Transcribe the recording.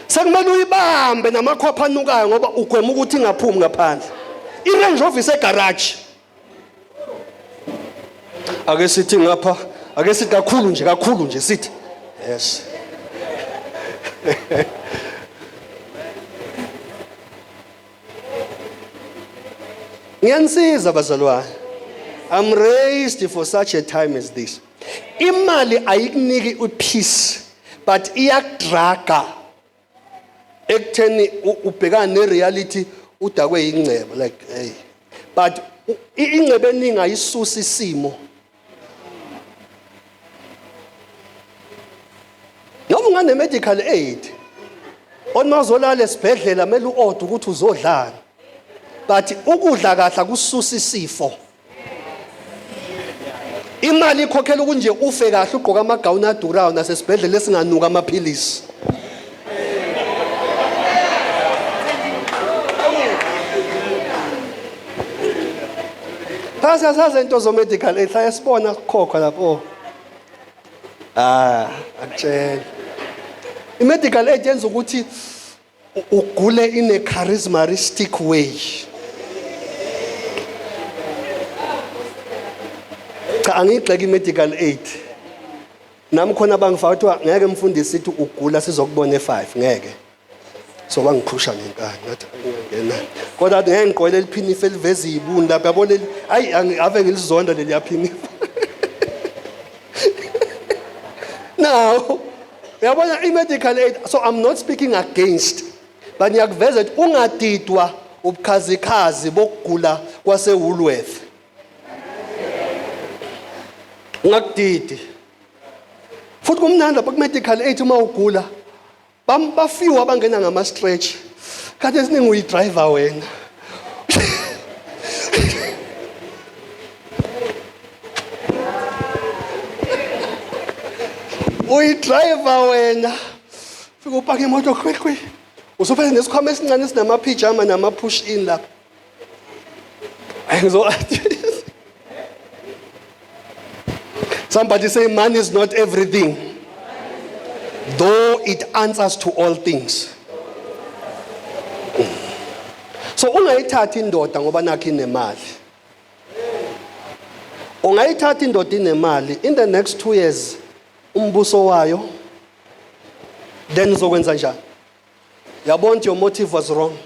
sekumele uyibambe namakhwapha anukayo ngoba ugwema ukuthi ingaphumi ngaphandle. I-Range Rover isegarage. Ake sithi ngapha, ake sithi kakhulu nje sithi. Yes. Ngiyanisiza bazalwane. I'm raised for such a time as this. Imali ayikuniki upeace but iyakudraga ekutheni ubhekana nereality udakwe ingcebo like hey. But ingcebo eningi ayisusa isimo. Noma ungane medical aid onmazolala esibhedlela mele uorder ukuthi uzodlana. But ukudla kahle kususa isifo. Imali ikhokhela ukunje ufe kahle ugqoka amagawuni adurayo nasesibhedlela esinganuka amaphilisi. Sasaze into zo medical aid sayasibona kukhokha lapho. Akutshela. I-medical aid yenza ukuthi ugule in a charismatic way. Cha angigxeki i-medical aid. Nami khona bangifaka ukuthi ngeke mfundisi sithi ugula sizokubona e5 ngeke. So bangiphusha ngenkani ngathi ngiyangena. Kodwa ngeke ngiqolela iphini eliveza izibuni lapha yabona ayi ave ngilizonda leli yaphini. Now yabona i-medical aid, so I'm not speaking against, but ngiyakuveza ukuthi ungadidwa ubukhazikhazi bokugula kwaseWoolworth. Ungakudidi. Futhi kumnandi lapha ku-medical aid uma ugula bafiwa abangena ngama-stretch. Kanti esiningi uyi-driver wena. Uyi-driver wena. Fika upaka imoto kwekwe. Usuphethe nesikhwama esincane esinama-pijama nama-push in lapha. Somebody say money is not everything, though it answers to all things. So ungayithathi indoda ngoba nakho inemali. Ungayithathi indoda inemali in the next 2 years umbuso wayo then uzokwenza njani? Yabona your motive was wrong.